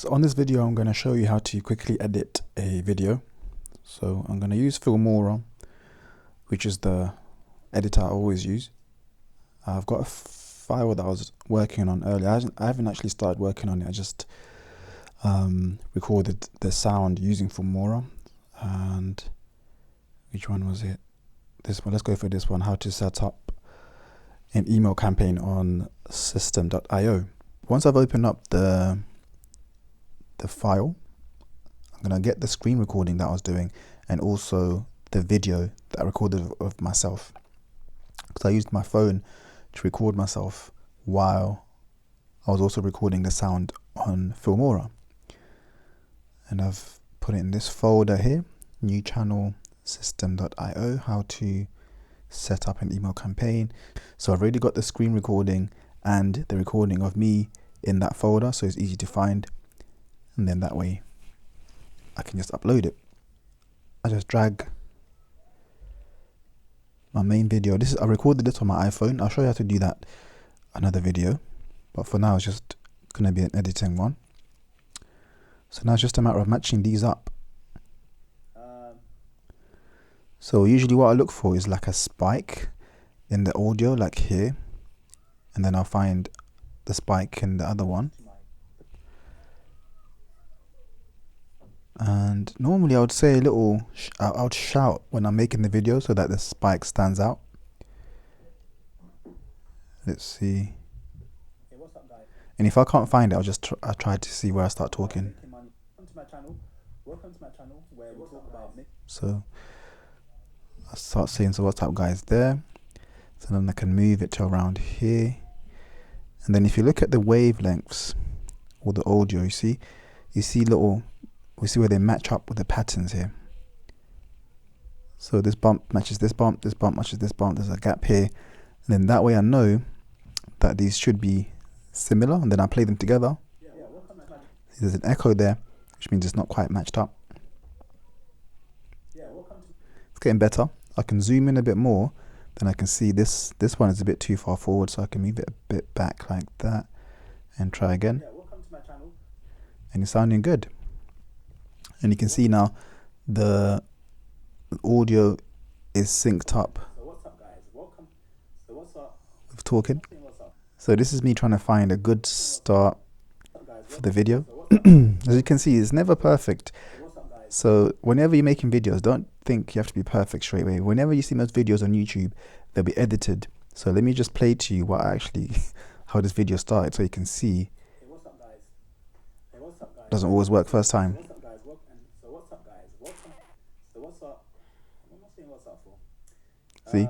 So on this video, I'm going to show you how to quickly edit a video. So I'm going to use Filmora, which is the editor I always use. I've got a file that I was working on earlier. I haven't actually started working on it. I just recorded the sound using Filmora. And which one was it? This one. Let's go for this one. How to set up an email campaign on system.io. Once I've opened up the file, I'm going to get the screen recording that I was doing and also the video that I recorded of myself, because I used my phone to record myself while I was also recording the sound on Filmora. And I've put it in this folder here, new channel system.io, how to set up an email campaign. So I've already got the screen recording and the recording of me in that folder, so it's easy to find. And then that way I can just upload it. I just drag my main video. I recorded this on my iPhone. I'll show you how to do that another video, but for now it's just going to be an editing one. So now it's just a matter of matching these up. So usually what I look for is like a spike in the audio, like here, and then I'll find the spike in the other one. And normally I would say a little, I would shout when I'm making the video so that the spike stands out. Let's see. And if I can't find it, I'll just I try to see where I start talking. So I start saying, so what's up guys there. So then I can move it to around here. And then if you look at the wavelengths or the audio, you see little, we see where they match up with the patterns here. So this bump matches this bump matches this bump, there's a gap here. And then that way I know that these should be similar, and then I play them together. There's an echo there, which means it's not quite matched up. It's getting better. I can zoom in a bit more, then I can see this one is a bit too far forward, so I can move it a bit back like that and try again. And it's sounding good. And you can see now the audio is synced up with talking. So this is me trying to find a good start for the video. As you can see, it's never perfect. So whenever you're making videos, don't think you have to be perfect straight away. Whenever you see most videos on YouTube, they'll be edited. So let me just play to you what actually how this video started, so you can see it doesn't always work first time. See?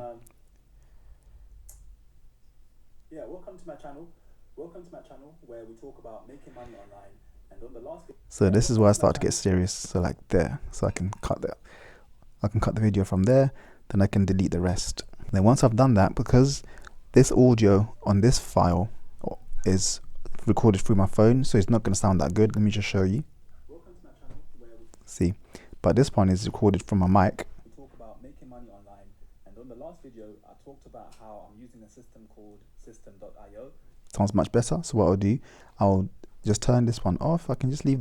Yeah, welcome to my channel. Welcome to my channel where we talk about making money online. And on the last video, so this is where I start to get serious. So like there. So I can cut that. I can cut the video from there, then I can delete the rest. Then once I've done that, because this audio on this file is recorded through my phone, so it's not going to sound that good. Let me just show you. welcome to my channel where we See, but this one is recorded from my mic. talk about making money online. And on the last video, I talked about how I'm using a system called system.io. Sounds much better. So what I'll do, I'll just turn this one off. I can just leave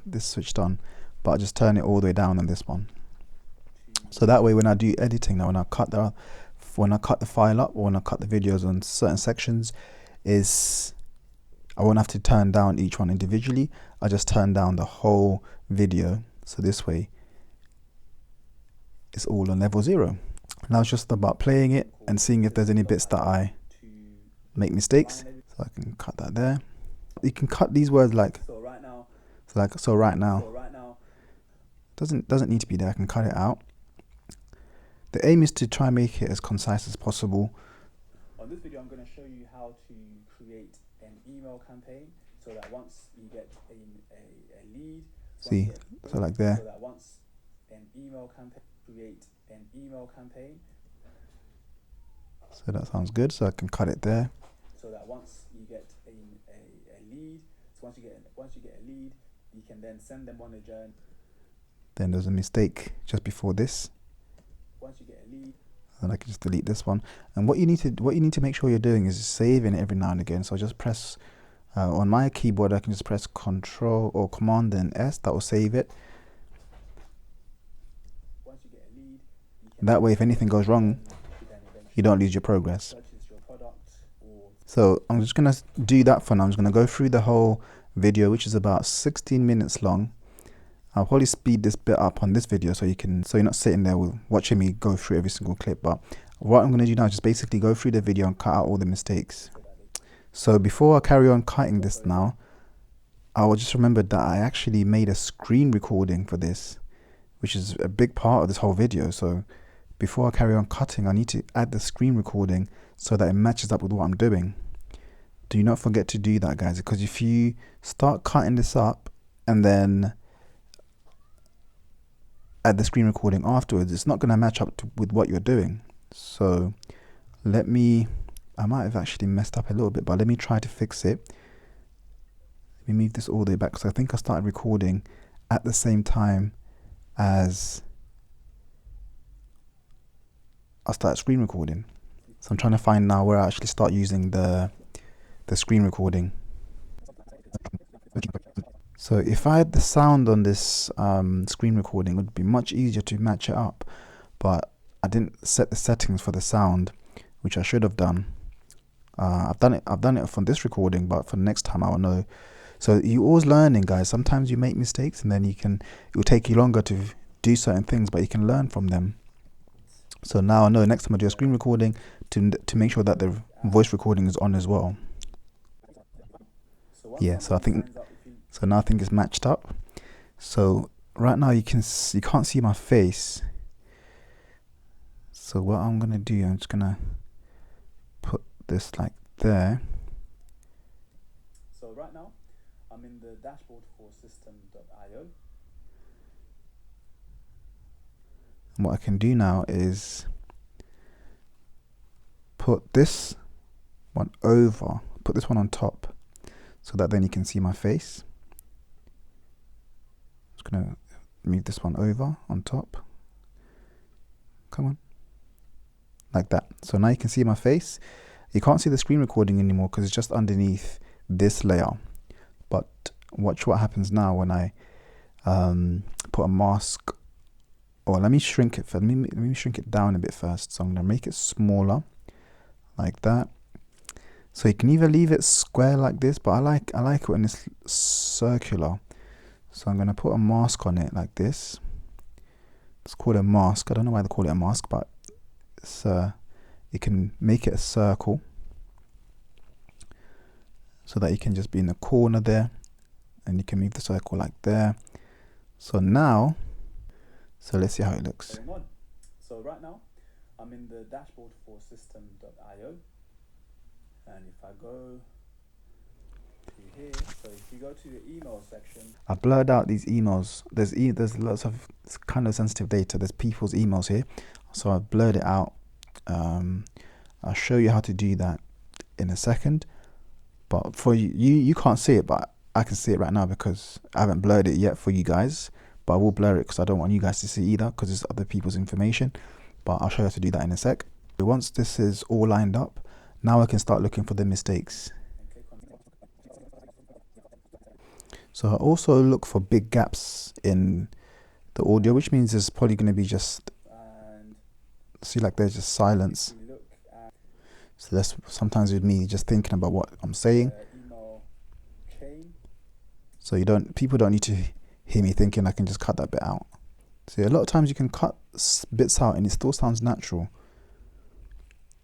this switched on, but I'll just turn it all the way down on this one. So that way when I do editing now, when I cut the file up, or when I cut the videos on certain sections, I won't have to turn down each one individually. I just turn down the whole video. So this way it's all on level 0. Now it's just about playing it and seeing if there's any bits that I make mistakes. So I can cut that there. You can cut these words like So right now, doesn't need to be there. I can cut it out. The aim is to try and make it as concise as possible. on this video, I'm going to show you how to create an email campaign so that once you get a lead, See, so like there. so that once an email campaign, create an email campaign So that sounds good. So I can cut it there. so that once you get a lead, so once you get a lead, you can then send them on a journey. Then there's a mistake just before this. Once you get a lead, and I can just delete this one. And what you need to make sure you're doing is saving it every now and again. So just press On my keyboard, I can just press Control or Command and S. That will save it. Once you get a lead, you can That way, if anything goes wrong, you don't lose your progress. purchase your product or So I'm just gonna do that for now. I'm just gonna go through the whole video, which is about 16 minutes long. I'll probably speed this bit up on this video so you're not sitting there watching me go through every single clip. But what I'm gonna do now is just basically go through the video and cut out all the mistakes. So before I carry on cutting this now, I will just remember that I actually made a screen recording for this, which is a big part of this whole video. So before I carry on cutting, I need to add the screen recording so that it matches up with what I'm doing. Do not forget to do that, guys, because if you start cutting this up and then add the screen recording afterwards, it's not going to match up with what you're doing. So I might have actually messed up a little bit, but let me try to fix it. Let me move this all the way back because I think I started recording at the same time as I started screen recording. So I'm trying to find now where I actually start using the screen recording. So if I had the sound on this screen recording, it would be much easier to match it up, but I didn't set the settings for the sound, which I should have done. I've done it from this recording, but for the next time I will know. So you're always learning, guys. Sometimes you make mistakes and then it will take you longer to do certain things, but you can learn from them. So now I know next time I do a screen recording to make sure that the voice recording is on as well. Yeah, so now I think it's matched up. So right now you can't see my face. So what I'm gonna do, I'm just gonna put this like there. So right now I'm in the dashboard for system.io. And what I can do now is put this one over, put this one on top, so that then you can see my face. Just gonna move this one over on top. Come on. Like that. So now you can see my face. You can't see the screen recording anymore because it's just underneath this layer. But watch what happens now when I put a mask. Or let me shrink it. Let me shrink it down a bit first. So I'm gonna make it smaller, like that. So you can either leave it square like this, but I like it when it's circular. So I'm gonna put a mask on it like this. It's called a mask. I don't know why they call it a mask, but it's you can make it a circle so that you can just be in the corner there, and you can move the circle like there. So now, let's see how it looks. So right now I'm in the dashboard for system.io, and if I go to here, so if you go to the email section, I blurred out these emails. There's lots of kind of sensitive data. There's people's emails here, so I've blurred it out. I'll show you how to do that in a second, but for you can't see it, but I can see it right now because I haven't blurred it yet for you guys, but I will blur it because I don't want you guys to see either because it's other people's information. But I'll show you how to do that in a sec. Once this is all lined up, now I can start looking for the mistakes. So I also look for big gaps in the audio, which means there's probably going to be just, see, like there's just silence. So that's sometimes with me just thinking about what I'm saying. So people don't need to hear me thinking. I can just cut that bit out. See, a lot of times you can cut bits out and it still sounds natural.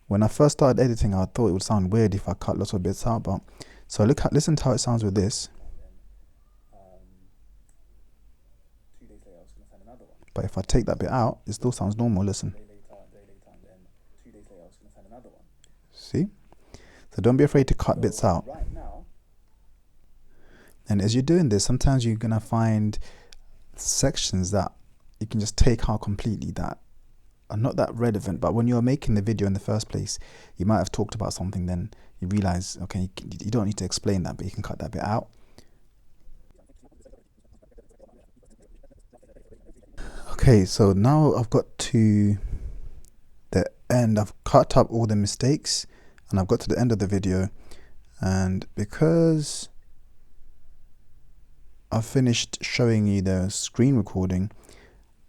When I first started editing, I thought it would sound weird if I cut lots of bits out, but so listen to how it sounds with this. But if I take that bit out, it still sounds normal. Listen. See? So don't be afraid to cut bits out. And as you're doing this, sometimes you're going to find sections that you can just take out completely that are not that relevant. But when you're making the video in the first place, you might have talked about something, then you realize, okay, you don't need to explain that, but you can cut that bit out. Okay, so now I've got to the end. I've cut up all the mistakes and I've got to the end of the video. And because I've finished showing you the screen recording,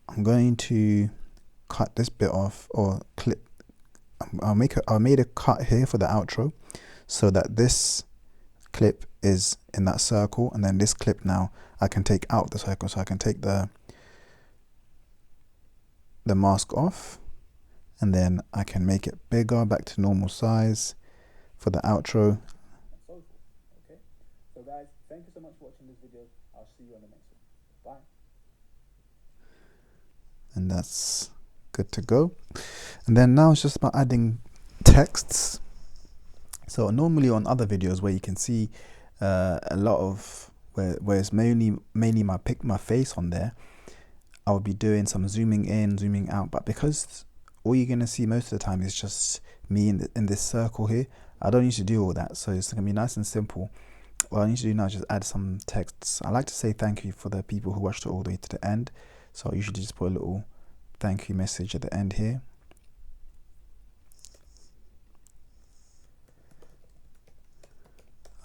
I'm going to cut this bit off, or clip. I made a cut here for the outro, so that this clip is in that circle, and then this clip now I can take out the circle, so I can take the mask off, and then I can make it bigger back to normal size for the outro. And so forth. Okay. So guys, thank you so much for watching this video. I'll see you on the next one. Bye. And that's good to go. And then now it's just about adding texts. So normally on other videos where you can see a lot of where it's mainly my face on there, I would be doing some zooming in, zooming out. But because all you're gonna see most of the time is just me in this circle here, I don't need to do all that. So it's gonna be nice and simple. What I need to do now is just add some texts. I like to say thank you for the people who watched it all the way to the end. So I usually just put a little thank you message at the end here.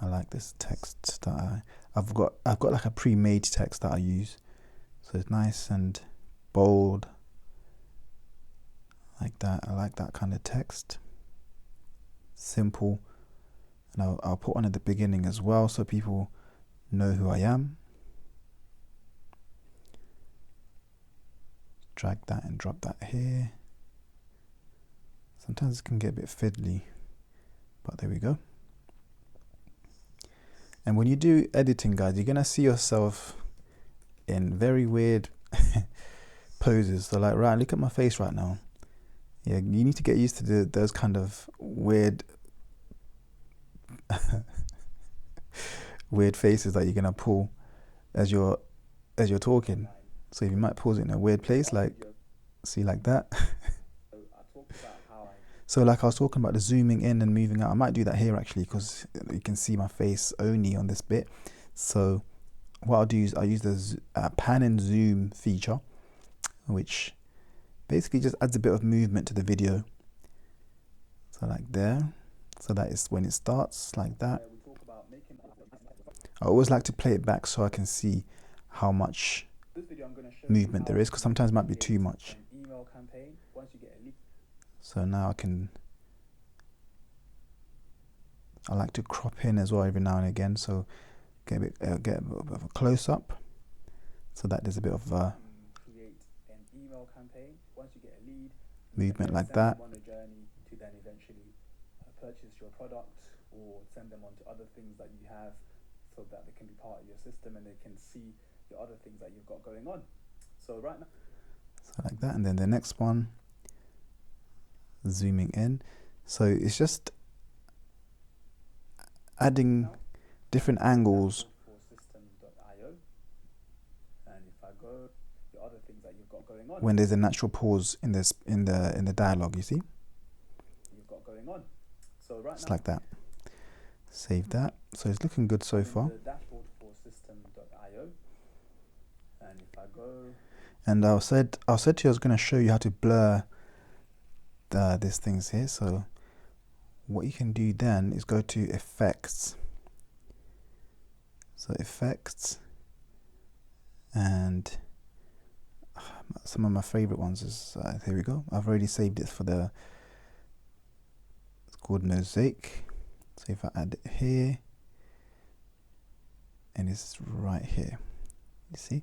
I like this text that I've got like a pre-made text that I use. So it's nice and bold, like that. I like that kind of text. Simple. And I'll put one at the beginning as well, so people know who I am. Drag that and drop that here. Sometimes it can get a bit fiddly, but there we go. And when you do editing, guys, you're gonna see yourself in very weird poses. So like, right, look at my face right now. Yeah, you need to get used to those kind of weird weird faces that you're gonna pull as you're talking. So you might pause it in a weird place, like, see, like that. So like I was talking about the zooming in and moving out, I might do that here actually, because you can see my face only on this bit. So what I'll do is I'll use the pan and zoom feature, which basically just adds a bit of movement to the video. So like there. So that is when it starts, like that. I always like to play it back so I can see how much movement there is, because sometimes it might be too much. So now I like to crop in as well every now and again, so get a bit of a close up, so that there's a bit of create an email campaign. Once you get a lead, movement like that. on a journey to then eventually purchase your product, or send them on to other things that you have, so that they can be part of your system and they can see the other things that you've got going on. So right now, so like that, and then the next one, zooming in. So it's just adding different angles. for system.io, and if I go the other things that you've got going on, When there's a natural pause in this in the dialogue, you see, you've got going on. So right it's now, like that. Save that. So it's looking good so far. the dashboard for system.io, and if I go, And I said to you I was going to show you how to blur these things here. So what you can do then is go to effects. So effects, and some of my favorite ones is here we go. I've already saved it for it's called mosaic. So if I add it here, and it's right here, you see,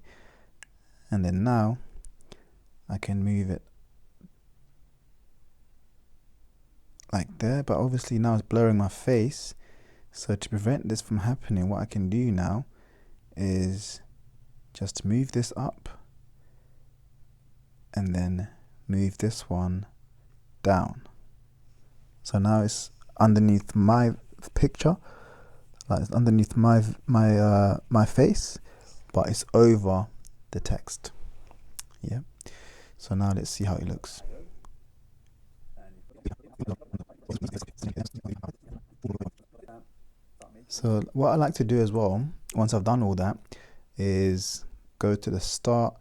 and then now I can move it like there, but obviously now it's blurring my face. So to prevent this from happening, what I can do now is just move this up and then move this one down. So now it's underneath my picture, like it's underneath my face, but it's over the text. Yeah. So now let's see how it looks. So what I like to do as well, once I've done all that, is go to the start,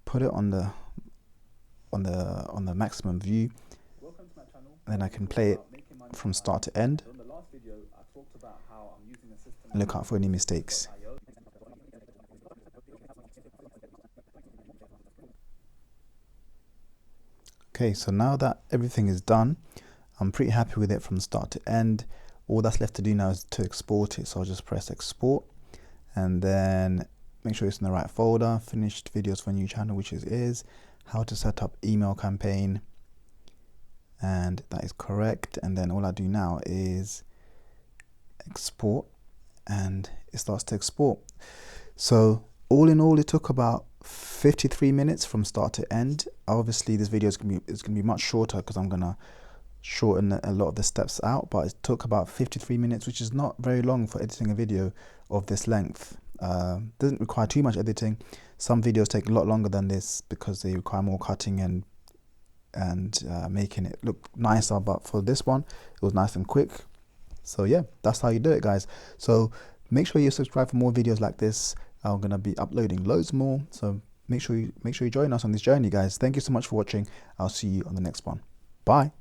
put it on the maximum view, and then I can play it from start to end. talked about how I'm using a system. Look out for any mistakes. Okay, so now that everything is done, I'm pretty happy with it from start to end. All that's left to do now is to export it. So I'll just press export and then make sure it's in the right folder. Finished videos for new channel, which is how to set up email campaign, and that is correct. And then all I do now is export, and it starts to export. So all in all, it took about 53 minutes from start to end. Obviously this video is gonna be much shorter because I'm gonna shorten a lot of the steps out, but it took about 53 minutes, which is not very long for editing a video of this length. Doesn't require too much editing. Some videos take a lot longer than this because they require more cutting and making it look nicer, but for this one it was nice and quick. So yeah, that's how you do it, guys. So make sure you subscribe for more videos like this. I'm gonna be uploading loads more, so make sure you join us on this journey, guys. Thank you so much for watching. I'll see you on the next one. Bye.